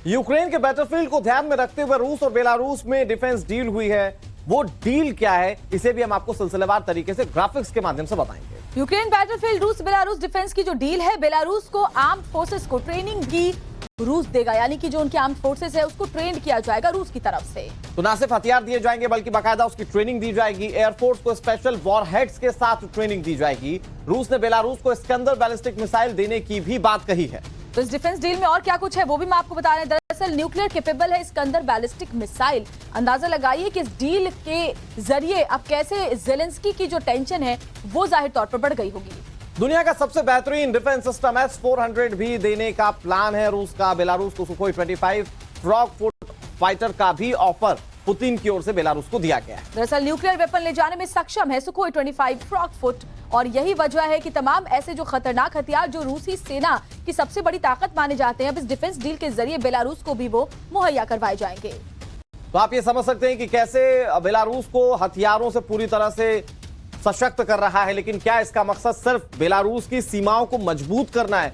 Ukraine के battlefield को ध्यान में रखते हुए रूस और बेलारूस में डिफेंस डील हुई है। वो डील क्या है, इसे भी हम आपको सिलसिलेवार तरीके से ग्राफिक्स के माध्यम से बताएंगे। यूक्रेन बैटलफील्ड रूस बेलारूस डिफेंस की जो डील है, बेलारूस को आर्म फोर्सेस को ट्रेनिंग की रूस देगा, यानी कि जो उनकी आर्म फोर्सेस है उसको ट्रेन किया जाएगा रूस की तरफ से। तो ना सिर्फ हथियार दिए जाएंगे बल्कि बाकायदा उसकी ट्रेनिंग दी जाएगी। एयरफोर्स को स्पेशल वॉरहेड्स के साथ ट्रेनिंग दी जाएगी। रूस ने बेलारूस को इस्कंदर बैलिस्टिक मिसाइल देने की भी बात कही है। तो इस डिफेंस डील में और क्या कुछ है वो भी मैं आपको बता रहे हैं। दरअसल न्यूक्लियर कैपेबल है इस्कंदर बैलिस्टिक मिसाइल। अंदाजा लगाइए कि इस डील के जरिए अब कैसे जेलेंस्की की जो टेंशन है वो जाहिर तौर पर बढ़ गई होगी। दुनिया का सबसे बेहतरीन डिफेंस सिस्टम S-400 भी देने का प्लान है रूस का। बेलारूस को सुखोई 25 फ्रॉग फुट फाइटर का भी ऑफर पुतिन की ओर से बेलारूस को दिया गया है। दरअसल न्यूक्लियर वेपन ले जाने में सक्षम है सुखोई 25 फ्रॉग फुट, और यही वजह है कि तमाम ऐसे जो खतरनाक हथियार जो रूसी सेना की सबसे बड़ी ताकत माने जाते हैं, अब इस डिफेंस डील के जरिए बेलारूस को भी वो मुहैया करवाए जाएंगे। तो आप ये समझ सकते हैं कि कैसे बेलारूस को हथियारों से पूरी तरह से सशक्त कर रहा है। लेकिन क्या इसका मकसद सिर्फ बेलारूस की सीमाओं को मजबूत करना है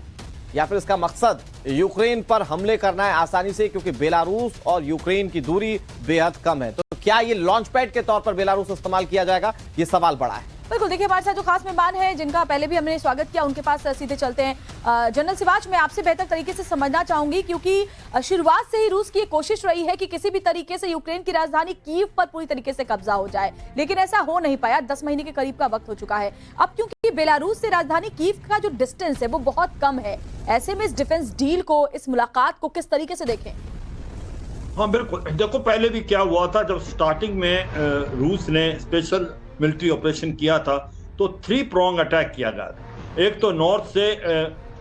या फिर इसका मकसद यूक्रेन पर हमले करना है आसानी से, क्योंकि बेलारूस और यूक्रेन की दूरी बेहद कम है। तो क्या ये लॉन्च पैड के तौर पर बेलारूस इस्तेमाल किया जाएगा, ये सवाल बड़ा है। बिल्कुल, देखिए हमारे साथ जो खास मेहमान हैं जिनका पहले भी हमने स्वागत किया, उनके पास सीधे चलते हैं। जनरल सिवाच, मैं आपसे बेहतर तरीके से समझना चाहूंगी, क्योंकि शुरुआत से ही रूस की कोशिश रही है कि किसी भी तरीके से यूक्रेन की राजधानी कीव पर पूरी तरीके से कब्जा हो जाए, लेकिन ऐसा हो नहीं पाया। 10 महीने के करीब का वक्त हो चुका है अब, क्योंकि बेलारूस से राजधानी कीव का जो डिस्टेंस है वो बहुत कम है। ऐसे में इस डिफेंस डील को, इस मुलाकात को किस तरीके से देखें? हाँ बिल्कुल, देखो पहले भी क्या हुआ था, जब स्टार्टिंग में रूस ने स्पेशल मिलिट्री ऑपरेशन किया था तो 3 प्रॉन्ग अटैक किया गया था। एक तो नॉर्थ से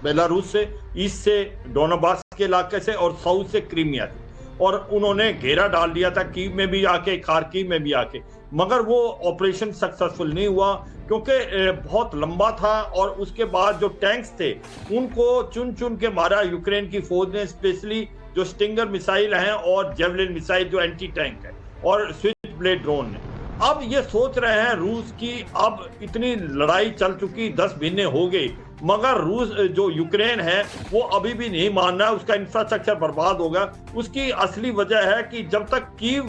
बेलारूस से, ईस्ट से डोनाबास के इलाके से और साउथ से क्रीमिया से, और उन्होंने घेरा डाल दिया था कीव में भी आके, खार्किव में भी आके, मगर वो ऑपरेशन सक्सेसफुल नहीं हुआ क्योंकि बहुत लंबा था। और उसके बाद जो टैंक्स थे उनको चुन चुन के मारा यूक्रेन की फौज ने, स्पेशली जो स्टिंगर मिसाइल हैं और जेवलिन मिसाइल जो एंटी टैंक है, और स्विच ब्लेड ड्रोन ने। अब ये सोच रहे हैं रूस की, अब इतनी लड़ाई चल चुकी, 10 महीने हो गए, मगर रूस जो यूक्रेन है वो अभी भी नहीं मान रहा है, उसका इंफ्रास्ट्रक्चर बर्बाद होगा। उसकी असली वजह है कि जब तक कीव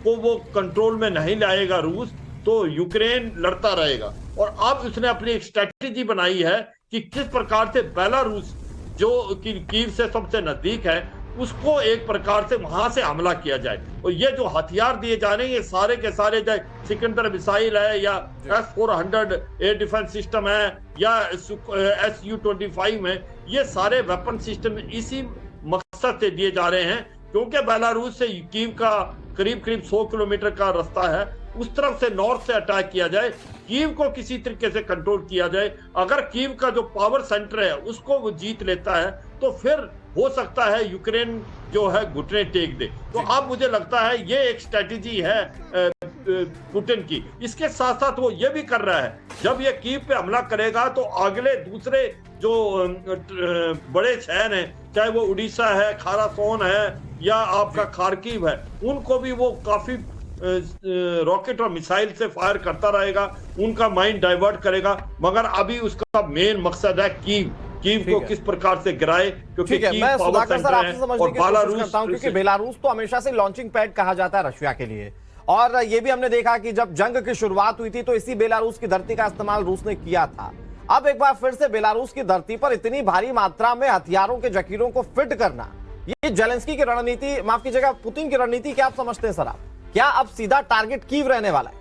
को वो कंट्रोल में नहीं लाएगा रूस, तो यूक्रेन लड़ता रहेगा। और अब उसने अपनी एक स्ट्रेटेजी बनाई है कि किस प्रकार से बेलारूस जो कि कीव से सबसे नजदीक है, उसको एक प्रकार से वहां से हमला किया जाए। और ये जो हथियार दिए जा रहे हैं ये सारे के सारे, चाहे सिकंदर मिसाइल है या S-400 एयर डिफेंस सिस्टम है या Su-25 है, ये सारे वेपन सिस्टम इसी मकसद से दिए जा रहे हैं, क्योंकि बेलारूस से कीव का करीब 100 किलोमीटर का रास्ता है। उस तरफ से नॉर्थ से अटैक किया जाए, कीव को किसी तरीके से कंट्रोल किया जाए। अगर कीव का जो पावर सेंटर है उसको वो जीत लेता है तो फिर हो सकता है यूक्रेन जो है घुटने टेक दे। तो अब मुझे लगता है ये एक स्ट्रेटेजी है पुतिन की। इसके साथ साथ वो ये भी कर रहा है, जब ये कीव पे हमला करेगा तो अगले दूसरे जो बड़े शहर हैं, चाहे वो उड़ीसा है, खारासोन है या आपका खार्किव है, उनको भी वो काफी रॉकेट और मिसाइल से फायर करता रहेगा, उनका माइंड डाइवर्ट करेगा। मगर अभी उसका मेन मकसद है कीव को किस प्रकार से गिराए, क्योंकि मैं सुधाकर सर आपसे समझने की कोशिश करता हूं, क्योंकि बेलारूस तो हमेशा से लॉन्चिंग पैड कहा जाता है रशिया के लिए, और ये भी हमने देखा कि जब जंग की शुरुआत हुई थी तो इसी बेलारूस की धरती का इस्तेमाल रूस ने किया था। अब एक बार फिर से बेलारूस की धरती पर इतनी भारी मात्रा में हथियारों के जखीरों को फिट करना, ये जेलेंस्की की रणनीति, माफ कीजिएगा पुतिन की रणनीति, क्या आप समझते हैं सर? आप क्या अब सीधा टारगेट कीव रहने वाला है?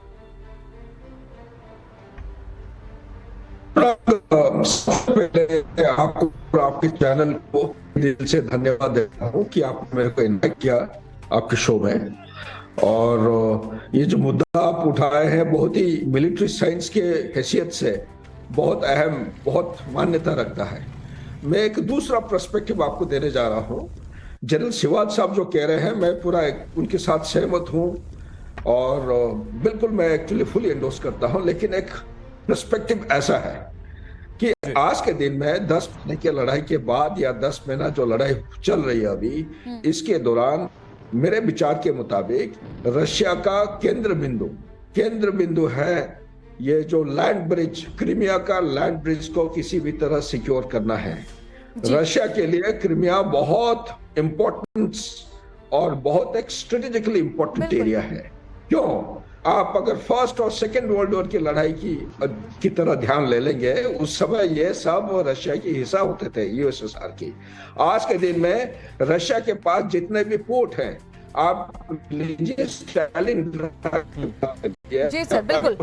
पहले आपको, आपके चैनल को दिल से धन्यवाद देता हूँ कि आपने मेरे को इनवाइट किया आपके शो में। और ये जो मुद्दा आप उठाए हैं बहुत ही मिलिट्री साइंस के हैसियत से बहुत अहम, बहुत मान्यता रखता है। मैं एक दूसरा पर्सपेक्टिव आपको देने जा रहा हूँ। जनरल सिवाच साहब जो कह रहे हैं, मैं पूरा उनके साथ सहमत हूँ और बिल्कुल मैं एक्चुअली फुली एंडोर्स करता हूँ। लेकिन एक पर्सपेक्टिव ऐसा है कि आज के दिन में 10 महीने की लड़ाई के बाद या 10 महीना जो लड़ाई चल रही है अभी, इसके दौरान मेरे विचार के मुताबिक रशिया का केंद्र बिंदु है ये जो लैंड ब्रिज, क्रीमिया का लैंड ब्रिज को किसी भी तरह सिक्योर करना है। रशिया के लिए क्रिमिया बहुत इंपॉर्टेंट और बहुत एक स्ट्रेटेजिकली इंपॉर्टेंट एरिया है। क्यों? आप अगर फर्स्ट और सेकेंड वर्ल्ड वॉर की लड़ाई की तरह ध्यान ले लेंगे, उस समय ये सब रशिया की हिस्सा होते थे, यूएसएसआर की। आज के दिन में रशिया के पास जितने भी पोर्ट हैं, आप लीजिए स्टालिन, जी सर, बिल्कुल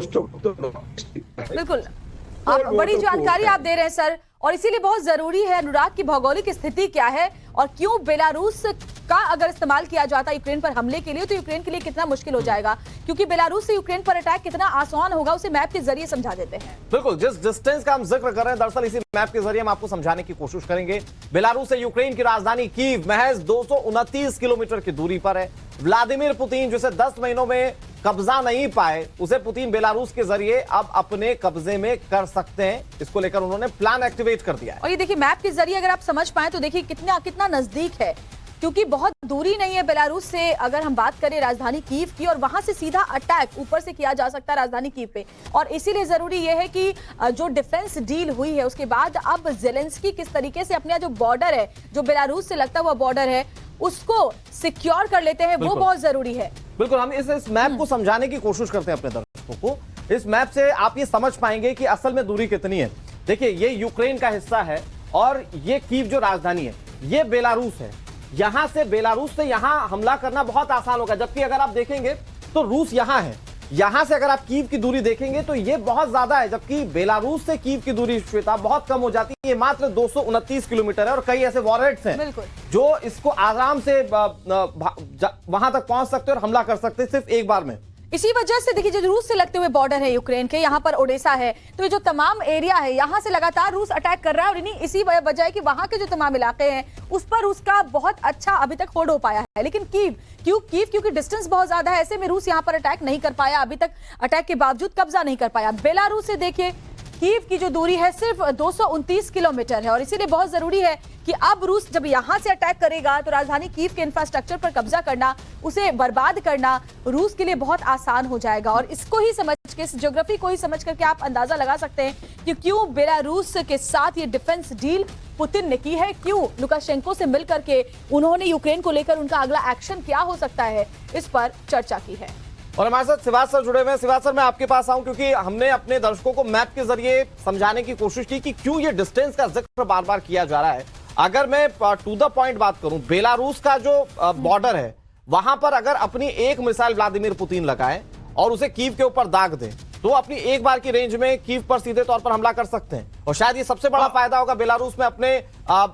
आप बड़ी जानकारी आप दे रहे हैं सर, और इसीलिए बहुत जरूरी है अनुराग की भौगोलिक स्थिति क्या है और क्यों बेलारूस का अगर इस्तेमाल किया जाता है यूक्रेन पर हमले के लिए तो यूक्रेन के लिए कितना मुश्किल हो जाएगा, क्योंकि बेलारूस से यूक्रेन पर अटैक कितना आसान होगा उसे मैप के जरिए समझा देते हैं। बिल्कुल, जिस डिस्टेंस का हम जिक्र कर रहे हैं दरअसल इसी मैप के जरिए हम आपको समझाने की कोशिश करेंगे। बेलारूस से यूक्रेन की राजधानी कीव महज 229 किलोमीटर की दूरी पर है। व्लादिमीर पुतिन जिसे 10 महीनों में कब्जा नहीं पाए, उसे पुतिन बेलारूस के जरिए अब अपने कब्जे में कर सकते हैं। इसको लेकर उन्होंने प्लान एक्टिवेट कर दिया है। और ये देखिए मैप के जरिए अगर आप समझ पाए तो देखिए कितना नजदीक है, क्योंकि बहुत दूरी नहीं है बेलारूस से। अगर हम बात करें राजधानी कीव की, और वहां से सीधा अटैक ऊपर से किया जा सकता है राजधानी कीव पे। और इसीलिए जरूरी यह है कि जो डिफेंस डील हुई है उसके बाद अब जेलेंस्की किस तरीके से अपना जो बॉर्डर है, जो बेलारूस से लगता हुआ बॉर्डर है, उसको सिक्योर कर लेते हैं, वो बहुत जरूरी है। बिल्कुल, हम इस मैप को समझाने की कोशिश करते हैं अपने दर्शकों को। इस मैप से आप ये समझ पाएंगे कि असल में दूरी कितनी है। देखिए, ये यूक्रेन का हिस्सा है और ये कीव जो राजधानी है ये बेलारूस है। यहां से बेलारूस से यहां हमला करना बहुत आसान होगा, जबकि अगर आप देखेंगे तो रूस यहां है। यहां से अगर आप कीव की दूरी देखेंगे तो ये बहुत ज्यादा है, जबकि बेलारूस से कीव की दूरी श्वेता बहुत कम हो जाती है। ये मात्र 229 किलोमीटर है और कई ऐसे वॉरहेड्स हैं जो इसको आराम से वहां तक पहुंच सकते हैं और हमला कर सकते हैं सिर्फ एक बार में। इसी वजह से देखिए, जो रूस से लगते हुए बॉर्डर है यूक्रेन के, यहाँ पर ओडेसा है, तो ये जो तमाम एरिया है यहाँ से लगातार रूस अटैक कर रहा है। और इन्हीं इसी वजह है कि वहां के जो तमाम इलाके हैं उस पर उसका बहुत अच्छा अभी तक होल्ड हो पाया है। लेकिन कीव क्योंकि डिस्टेंस बहुत ज्यादा है, ऐसे में रूस यहाँ पर अटैक नहीं कर पाया, अभी तक अटैक के बावजूद कब्जा नहीं कर पाया। बेलारूस से देखिए कीव की जो दूरी है सिर्फ 229 किलोमीटर है, और इसीलिए बहुत जरूरी है कि अब रूस जब यहां से अटैक करेगा तो राजधानी कीव के इंफ्रास्ट्रक्चर पर कब्जा करना, उसे बर्बाद करना रूस के लिए बहुत आसान हो जाएगा। और इसको ही समझ के, इस ज्योग्राफी को ही समझ करके आप अंदाजा लगा सकते हैं कि क्यों बेलारूस के साथ ये डिफेंस डील पुतिन ने की है, क्यों लुकाशेंको से मिलकर के उन्होंने यूक्रेन को लेकर उनका अगला एक्शन क्या हो सकता है, इस पर चर्चा की है। और हमारे साथ सिवाज सर जुड़े हुए हैं। सिवाज सर, मैं आपके पास आऊं क्योंकि हमने अपने दर्शकों को मैप के जरिए समझाने की कोशिश की कि क्यों ये डिस्टेंस का जिक्र बार बार किया जा रहा है। अगर मैं टू द पॉइंट बात करूं, बेलारूस का जो बॉर्डर है वहां पर अगर अपनी एक मिसाइल व्लादिमीर पुतिन लगाए और उसे कीव के ऊपर दाग दे तो अपनी एक बार की रेंज में कीव पर सीधे तौर पर हमला कर सकते हैं। और शायद ये सबसे बड़ा फायदा होगा बेलारूस में अपने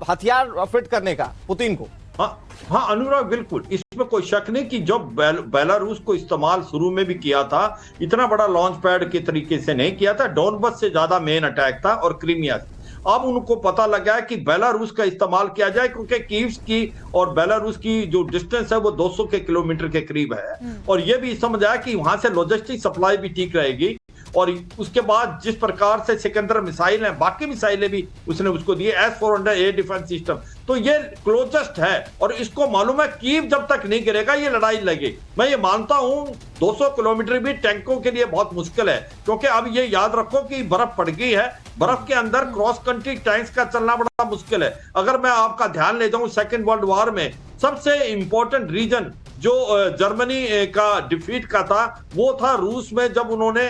हथियार फिट करने का पुतिन को। हाँ अनुराग, बिल्कुल, इसमें कोई शक नहीं कि जब बेलारूस को इस्तेमाल शुरू में भी किया था, इतना बड़ा लॉन्च पैड के तरीके से नहीं किया था। डोनबस से ज्यादा मेन अटैक था और क्रीमिया से। अब उनको पता लगा है कि बेलारूस का इस्तेमाल किया जाए, क्योंकि कीव की और बेलारूस की जो डिस्टेंस है वो 200 के किलोमीटर के करीब है। और ये भी समझ आया कि वहां से लॉजिस्टिक सप्लाई भी ठीक रहेगी। और उसके बाद जिस प्रकार से सिकंदर मिसाइल है, बाकी मिसाइलें भी उसने उसको दी, S-400 एयर डिफेंस सिस्टम, तो ये क्लोजेस्ट है। और इसको मालूम है कीव जब तक नहीं गिरेगा ये लड़ाई लगे। मैं ये मानता हूं 200 किलोमीटर भी टैंकों के लिए बहुत मुश्किल है, क्योंकि अब ये याद रखो कि बर्फ पड़ गई है, बर्फ के अंदर क्रॉस कंट्री टैंक्स का चलना बड़ा मुश्किल है। अगर मैं आपका ध्यान ले जाऊं, सेकेंड वर्ल्ड वॉर में सबसे इंपॉर्टेंट रीजन जो जर्मनी का डिफीट का था वो था रूस में, जब उन्होंने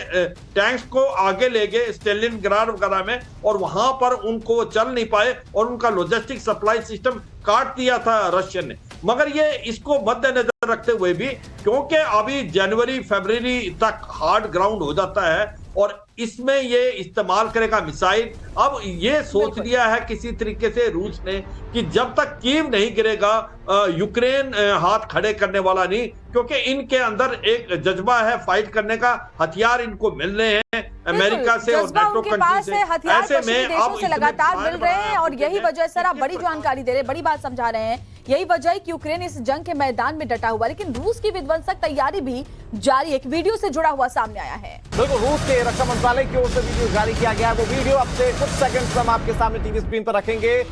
टैंक्स को आगे ले गए स्टेलिनग्राड वगैरह में, और वहां पर उनको चल नहीं पाए और उनका लॉजिस्टिक सप्लाई सिस्टम काट दिया था रशियन ने। मगर ये इसको मद्देनजर रखते हुए भी, क्योंकि अभी जनवरी फरवरी तक हार्ड ग्राउंड हो जाता है और इसमें ये इस्तेमाल करेगा मिसाइल। अब ये सोच लिया है किसी तरीके से रूस ने कि जब तक कीव नहीं गिरेगा यूक्रेन हाथ खड़े करने वाला नहीं, क्योंकि इनके अंदर एक जज्बा है फाइट करने का, हथियार इनको मिल रहे हैं अमेरिका से और नेटो कंट्री से। ऐसे में अब से लगातार मिल रहे हैं और यही वजह, सर आप बड़ी जानकारी दे रहे हैं, बड़ी बात समझा रहे हैं, यही वजह है कि यूक्रेन इस जंग के मैदान में डटा हुआ। लेकिन रूस की विध्वंसक तैयारी भी जारी, एक वीडियो से जुड़ा हुआ सामने आया है। बिल्कुल, रूस के रक्षा मंत्रालय की ओर से वीडियो जारी किया गया। वो वीडियो अब से कुछ सेकंड्स हम आपके सामने टीवी स्क्रीन पर रखेंगे,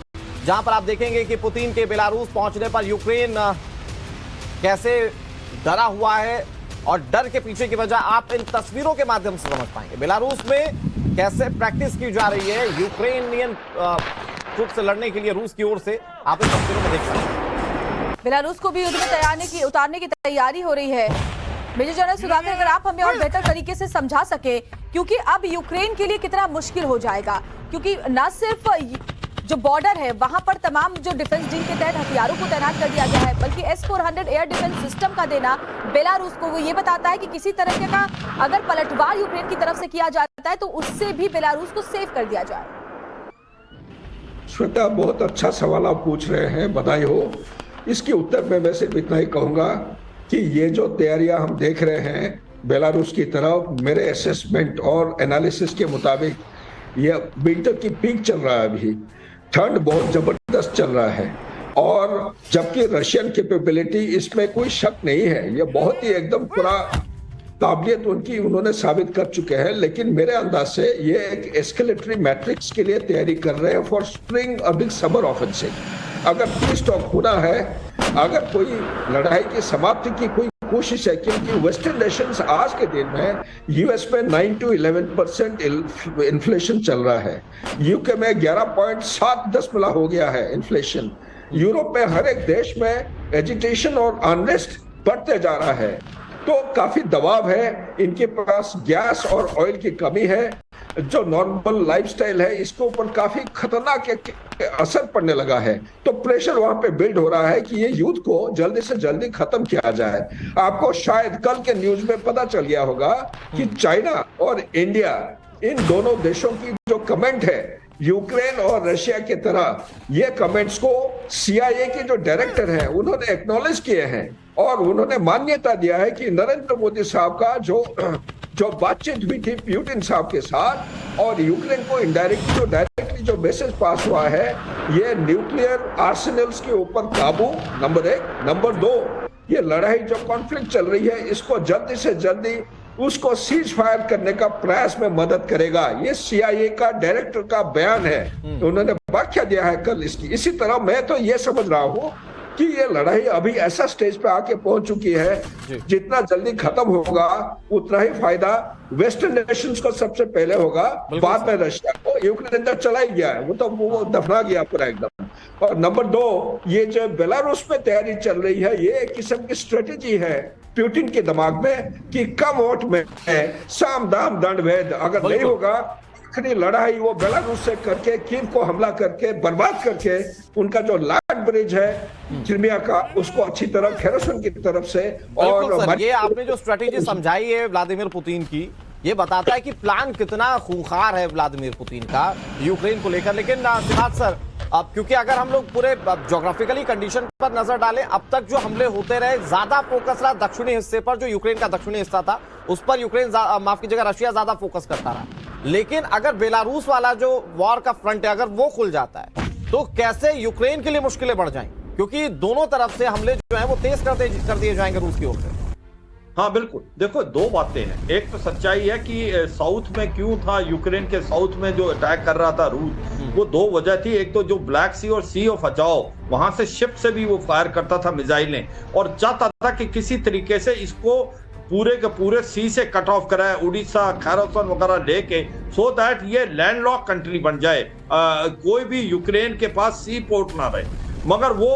जहां पर आप देखेंगे कि पुतिन के बेलारूस पहुंचने पर यूक्रेन कैसे डरा हुआ है और डर के पीछे की वजह आप इन तस्वीरों के माध्यम से समझ पाएंगे। बेलारूस में कैसे प्रैक्टिस की जा रही है, यूक्रेनियन खुद से लड़ने के लिए रूस की ओर से आप इस तस्वीरों में देख सकते हैं। बेलारूस को भी युद्ध में उतारने की तैयारी हो रही है। मेजर जनरल सुधाकर, अगर आप हमें और बेहतर तरीके से समझा सके, क्योंकि अब यूक्रेन के लिए कितना मुश्किल हो जाएगा, क्योंकि न सिर्फ जो बॉर्डर है वहां पर तमाम जो डिफेंस डील के तहत हथियारों को तैनात कर दिया गया है, बल्कि S-400 एयर डिफेंस सिस्टम का देना बेलारूस को वो ये बताता है कि किसी तरह का अगर पलटवार यूक्रेन की तरफ से किया जाता है तो उससे भी बेलारूस को सेव कर दिया जाए। श्वेता, बहुत अच्छा सवाल आप पूछ रहे हैं, बधाई हो। इसके उत्तर में मैं सिर्फ इतना ही कहूंगा कि ये जो तैयारियां हम देख रहे हैं बेलारूस की तरफ, मेरे असेसमेंट और एनालिसिस के मुताबिक ये विंटर की पीक चल रहा है। अभी ठंड बहुत जबरदस्त चल रहा है, और जबकि रशियन कैपेबिलिटी, इसमें कोई शक नहीं है, ये बहुत ही एकदम पूरा काबिलियत उनकी उन्होंने साबित कर चुके हैं। लेकिन मेरे अंदाज से ये एक एस्केलेटरी मैट्रिक्स के लिए तैयारी कर रहे हैं फॉर स्प्रिंग और बिग समर ऑफेंसिव। अगर पीस टॉक होना है, अगर कोई लड़ाई की समाप्ति की कोई कोशिश है, क्योंकि वेस्टर्न नेशंस आज के दिन में यूएस में 9 to 11% इन्फ्लेशन चल रहा है, यूके में 11.7 हो गया है इन्फ्लेशन, यूरोप में हर एक देश में एजिटेशन और अनरेस्ट बढ़ते जा रहा है, तो काफी दबाव है, इनके पास गैस और ऑयल की कमी है, जो नॉर्मल लाइफस्टाइल है इसके ऊपर काफी खतरनाक असर पड़ने लगा है, तो प्रेशर वहां पे बिल्ड हो रहा है कि ये युद्ध को जल्दी से जल्दी खत्म किया जाए। आपको शायद कल के न्यूज में पता चल गया होगा कि चाइना और इंडिया, इन दोनों देशों की जो कमेंट है यूक्रेन और रशिया की तरह, ये कमेंट्स को CIA के जो डायरेक्टर हैं उन्होंने एक्नॉलेज किए हैं, और उन्होंने मान्यता दिया है कि नरेंद्र मोदी साहब का जो बातचीत हुई थी पुतिन साहब के साथ, और यूक्रेन को डायरेक्टली जो मैसेज पास हुआ है, ये न्यूक्लियर आर्सेनल्स के ऊपर काबू, नंबर 1, नंबर 2, ये लड़ाई जो कॉन्फ्लिक्ट चल रही है इसको जल्दी से जल्दी उसको सीज फायर करने का प्रयास में मदद करेगा। ये CIA का डायरेक्टर का बयान है, उन्होंने व्याख्या दिया है कल इसकी। इसी तरह मैं तो ये समझ रहा हूँ कि ये लड़ाई अभी ऐसा स्टेज पे आके पहुंच चुकी है, जितना जल्दी खत्म होगा उतना ही फायदा वेस्टर्न नेशंस को सबसे पहले होगा, बाद में रशिया को। यूक्रेन अंदर चला ही गया है, वो दफना गया पूरा एकदम। और नंबर 2, ये जो बेलारूस में तैयारी चल रही है, ये एक किस्म की स्ट्रेटेजी है पुतिन के दिमाग में कि कम वोट में साम दाम दंड भेद, अगर नहीं होगा आखिरी लड़ाई वो बेलारूस से करके, कीव को हमला करके बर्बाद करके, उनका जो लैंड ब्रिज है क्रिमिया का, उसको अच्छी तरह खेरसन की तरफ से। और सर, ये आपने जो स्ट्रेटेजी समझाई है व्लादिमीर पुतिन की, ये बताता है कि प्लान कितना खूंखार है व्लादिमीर पुतिन का यूक्रेन को लेकर। लेकिन सिद्धार्थ सर, अब क्योंकि अगर हम लोग पूरे ज्योग्राफिकली कंडीशन पर नजर डालें, अब तक जो हमले होते रहे ज्यादा फोकस रहा दक्षिणी हिस्से पर, जो यूक्रेन का दक्षिणी हिस्सा था उस पर यूक्रेन, माफ कीजिएगा, रशिया ज्यादा फोकस करता रहा। लेकिन अगर बेलारूस वाला जो वॉर का फ्रंट है अगर वो खुल जाता है तो कैसे यूक्रेन के लिए मुश्किलें बढ़ जाएंगी, क्योंकि दोनों तरफ से हमले जो है वो तेज कर दिए जाएंगे रूस की ओर से। हाँ बिल्कुल, देखो 2 बातें हैं। एक तो सच्चाई है कि साउथ में क्यों था, यूक्रेन के साउथ में जो अटैक कर रहा था रूस, वो 2 वजह थी। एक तो जो ब्लैक सी और सी ऑफ अजाओ, वहां से शिप से भी वो फायर करता था मिसाइलें, और चाहता था कि किसी तरीके से इसको पूरे के पूरे सी से कट ऑफ कराए, उड़ीसा, खैरोसन वगैरह लेके, सो दैट ये लैंडलॉक कंट्री बन जाए, कोई भी यूक्रेन के पास सी पोर्ट ना रहे। मगर वो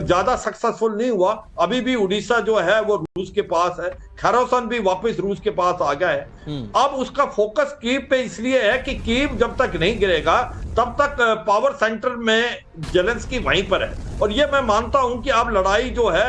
ज्यादा सक्सेसफुल नहीं हुआ। अभी भी उड़ीसा जो है वो रूस के पास है, खैरोसन भी वापस रूस के पास आ गया है। अब उसका फोकस कीव पे इसलिए है कि कीव जब तक नहीं गिरेगा तब तक पावर सेंटर में जेलेंस्की वहीं पर है। और ये मैं मानता हूं कि अब लड़ाई जो है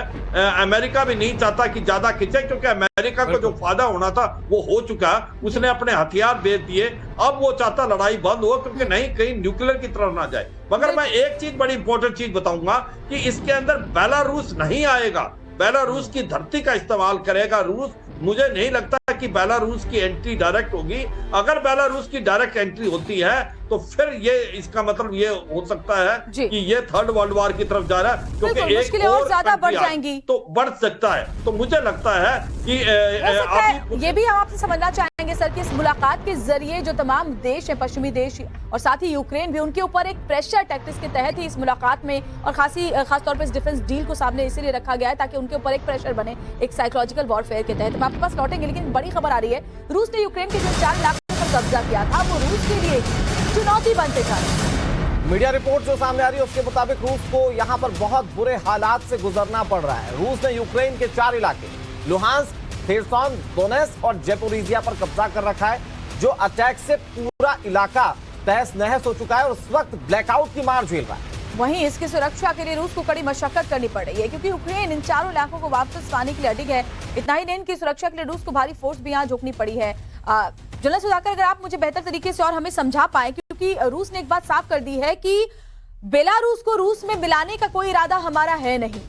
अमेरिका भी नहीं चाहता कि ज्यादा खिंचे, क्योंकि अमेरिका को जो फायदा होना था वो हो चुका, उसने अपने हथियार बेच दिए। अब वो चाहता लड़ाई बंद हो, क्योंकि नहीं कहीं न्यूक्लियर की तरफ ना जाए। मगर मैं एक चीज, बड़ी इंपॉर्टेंट चीज बताऊंगा कि इसके अंदर बेलारूस नहीं आएगा, बेलारूस की धरती का इस्तेमाल करेगा रूस। मुझे नहीं लगता कि बेलारूस की एंट्री डायरेक्ट होगी। अगर बेलारूस की डायरेक्ट एंट्री होती है तो फिर ये इसका मतलब ये हो सकता है कि ये थर्ड वर्ल्ड वॉर की तरफ जा रहा है, क्योंकि एक और ज्यादा बढ़ जाएंगी तो बढ़ सकता है। तो मुझे लगता है कि ये भी हम आपसे समझना चाहेंगे सर कि इस मुलाकात के जरिए जो तमाम देश हैं, पश्चिमी देश और साथ ही यूक्रेन भी, उनके ऊपर एक प्रेशर टैक्टिक्स के तहत ही इस मुलाकात में और खासतौर पर इस डिफेंस डील को सामने इसीलिए रखा गया है ताकि उनके ऊपर एक प्रेशर बने, एक साइकोलॉजिकल वॉरफेयर के तहत। हम आपके पास लौटेंगे, लेकिन बड़ी खबर आ रही है, रूस ने यूक्रेन के जो 4 लाख पर कब्जा किया था वो रूस के लिए चुनौती बनते जा रही है। मीडिया रिपोर्ट जो सामने आ रही है उसके मुताबिक रूस को यहां पर बहुत बुरे हालात से गुजरना पड़ रहा है। रूस ने यूक्रेन के 4 इलाके लुहांस्क, खेर्सन, दोनेत्स्क और ज़ैपोरिज़िया पर कब्जा कर रखा है। जो अटैक से पूरा इलाका तहस नहस हो चुका है और उस वक्त ब्लैकआउट की मार झेल रहा है। वहीं इसकी सुरक्षा के लिए रूस को कड़ी मशक्कत करनी पड़ रही है, क्योंकि यूक्रेन इन चारों इलाकों को वापस पाने के लिए अडिग है। इतना ही नहीं, इनकी सुरक्षा के लिए रूस को भारी फोर्स भी यहाँ झोंकनी पड़ी है। जनरल सुधाकर, अगर आप मुझे बेहतर तरीके से और हमें समझा पाए, क्योंकि रूस ने एक बात साफ कर दी है कि बेलारूस को रूस में मिलाने का कोई इरादा हमारा है नहीं,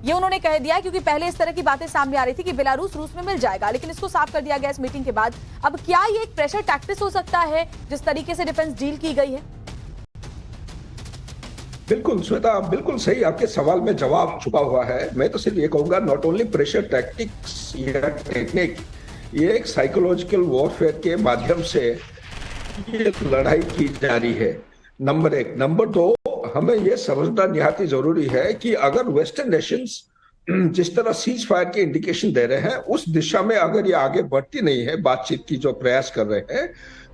ये उन्होंने कह दिया, क्योंकि पहले इस तरह की बातें सामने आ रही थी कि बेलारूस रूस में मिल जाएगा, लेकिन इसको साफ कर दिया गया इस मीटिंग के बाद। अब क्या ये एक प्रेशर टैक्टिस हो सकता है जिस तरीके से डिफेंस डील की गई है? बिल्कुल श्वेता, आप बिल्कुल सही, आपके सवाल में जवाब छुपा हुआ है। मैं तो सिर्फ ये कहूंगा, नॉट ओनली प्रेशर टैक्टिक्स या टेक्निक, ये एक साइकोलॉजिकल वॉरफेयर के माध्यम से ये लड़ाई की जा रही है, नंबर 1। नंबर 2, हमें यह समझना निहायत जरूरी है कि अगर वेस्टर्न नेशंस जिस तरह सीज फायर के इंडिकेशन दे रहे हैं, उस दिशा में अगर ये आगे बढ़ती नहीं है, बातचीत की जो प्रयास कर रहे हैं,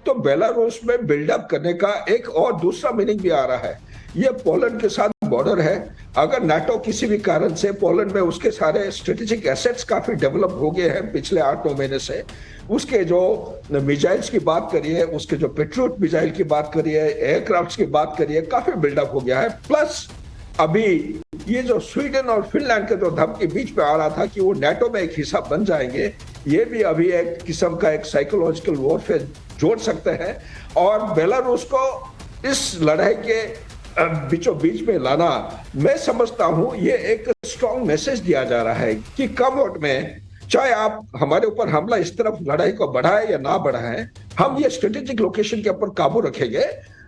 तो बेलारूस में बिल्डअप करने का एक और दूसरा मीनिंग भी आ रहा है। ये पोलैंड के साथ बॉर्डर है। अगर नाटो किसी भी कारण से पोलैंड में उसके सारे स्ट्रेटेजिक एसेट्स काफी डेवलप हो गए हैं पिछले 8-9 महीने से, उसके जो मिसाइल्स की बात करिए, उसके जो पेट्रियट मिसाइल की बात करिए, एयरक्राफ्ट्स की बात करिए, काफी बिल्डअप हो गया है। प्लस अभी ये जो स्वीडन और फिनलैंड के जो धमकी बीच में आ रहा था कि वो नाटो में एक हिस्सा बन जाएंगे, ये भी अभी एक किस्म का एक साइकोलॉजिकल वॉरफेयर जोड़ सकते हैं। और बेलारूस को इस लड़ाई के बीचों बीच में लाना, मैं समझता हूं ये एक स्ट्रॉन्ग मैसेज दिया जा रहा है कि कम वोट में, चाहे आप हमारे ऊपर हमला इस तरफ लड़ाई को बढ़ाए या ना बढ़ाएं, हम ये स्ट्रेटेजिक लोकेशन के ऊपर काबू रखेंगे,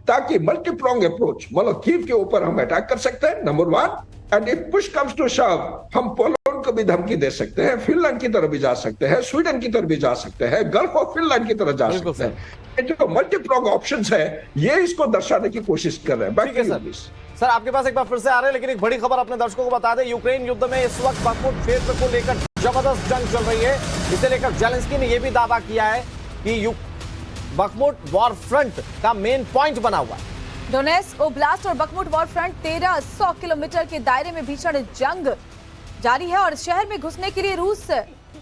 ताकि मल्टीप्रोंग अप्रोच, मतलब कीव के ऊपर हम अटैक कर सकते हैं, number 1। And if push comes to shove, हम पोलैंड को भी धमकी दे सकते हैं, फिनलैंड की तरफ भी जा सकते हैं, स्वीडन की तरफ भी जा सकते हैं, गल्फ ऑफ फिनलैंड की तरफ जा सकते हैं। जो मल्टीप्रोंग ऑप्शंस है, ये इसको दर्शाने की कोशिश कर रहे हैं। ठीक है सर, आपके पास एक बार फिर से आ रहे हैं, लेकिन एक बड़ी खबर अपने दर्शकों को बता दें। यूक्रेन युद्ध में इस वक्त बखमुत क्षेत्र को लेकर जबरदस्त जंग चल रही है। इसे लेकर जेलेंस्की ने यह भी दावा किया है कि बखमुत वॉर फ्रंट का मेन पॉइंट बना हुआ है। डोनेत्स्क ओब्लास्ट और बखमुत वॉर फ्रंट 1300 किलोमीटर के दायरे में भीषण जंग जारी है और शहर में घुसने के लिए रूस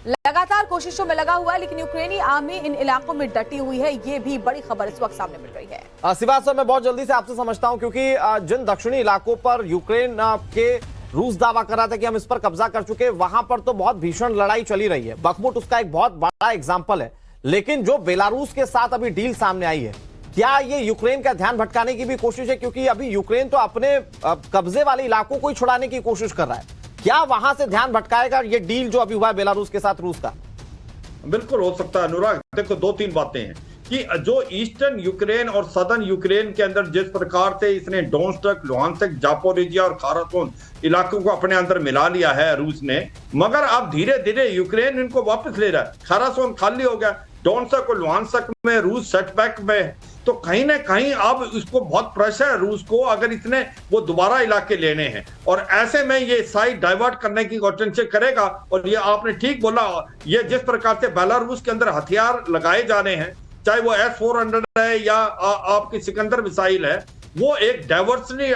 लगातार कोशिशों में लगा हुआ है, लेकिन यूक्रेनी आर्मी इन इलाकों में डटी हुई है। ये भी बड़ी खबर इस वक्त सामने मिल रही है। श्रीवास्तव, मैं बहुत जल्दी से आपसे समझता हूं, क्योंकि जिन दक्षिणी इलाकों पर यूक्रेन के रूस दावा कर रहा था कि हम इस पर कब्जा कर चुके, वहां पर तो बहुत भीषण लड़ाई चली रही है। बखमुत उसका एक बहुत बड़ा एग्जाम्पल है। लेकिन जो बेलारूस के साथ अभी डील सामने आई है, क्या ये यूक्रेन का ध्यान भटकाने की भी कोशिश है? क्योंकि अभी यूक्रेन तो अपने कब्जे वाले इलाकों को ही छुड़ाने की कोशिश कर रहा है। क्या वहां से ध्यान भटकाएगा ये डील जो अभी हुआ है बेलारूस के साथ रूस का? बिल्कुल हो सकता है अनुराग। देखो, 2-3 बातें हैं कि जो ईस्टर्न यूक्रेन और सदर्न यूक्रेन के अंदर जिस प्रकार से इसने डोनेत्स्क, लुहांस्क, ज़ापोरिज़िया और खार्सन इलाकों को अपने अंदर मिला लिया है रूस ने, मगर अब धीरे धीरे यूक्रेन इनको वापस ले रहा है। खार्सन खाली हो गया, डोनेत्स्क और लुहांस्क में रूस सेटबैक में, तो कहीं ना कहीं अब इसको बहुत प्रेशर है रूस को, अगर इसने वो दोबारा इलाके लेने हैं। और ऐसे में ये साइड डाइवर्ट करने की कोशिश करेगा। और ये आपने ठीक बोला, ये जिस प्रकार से बेलारूस के अंदर हथियार लगाए जा रहे हैं, चाहे वो S-400 है या आपकी सिकंदर मिसाइल है, वो एक डाइवर्सनी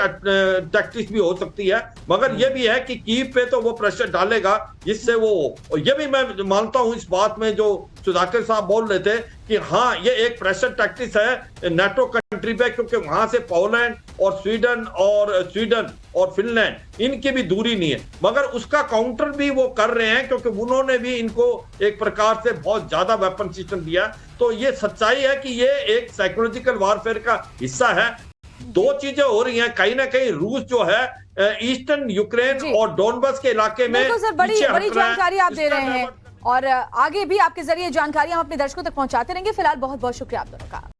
टैक्टिक्स भी हो सकती है। मगर ये भी है कि कीव पे तो वो प्रेशर डालेगा, जिससे वो, और ये भी मैं मानता हूं इस बात में जो सुधाकर साहब बोल रहे थे कि हाँ, ये एक प्रेशर टैक्टिक्स है नाटो कंट्री पे, क्योंकि वहां से पोलैंड और स्वीडन और फिनलैंड, इनकी भी दूरी नहीं है। मगर उसका काउंटर भी वो कर रहे हैं, क्योंकि उन्होंने भी इनको एक प्रकार से बहुत ज्यादा वेपन सिस्टम दिया। तो ये सच्चाई है कि ये एक साइकोलॉजिकल वॉरफेयर का हिस्सा है। 2 चीजें हो रही हैं, कहीं ना कहीं रूस जो है ईस्टर्न यूक्रेन और डोनबस के इलाके में सर, बड़ी जानकारी आप दे रहे हैं और आगे भी आपके जरिए जानकारी हम अपने दर्शकों तक पहुंचाते रहेंगे। फिलहाल बहुत बहुत शुक्रिया आप दोनों का।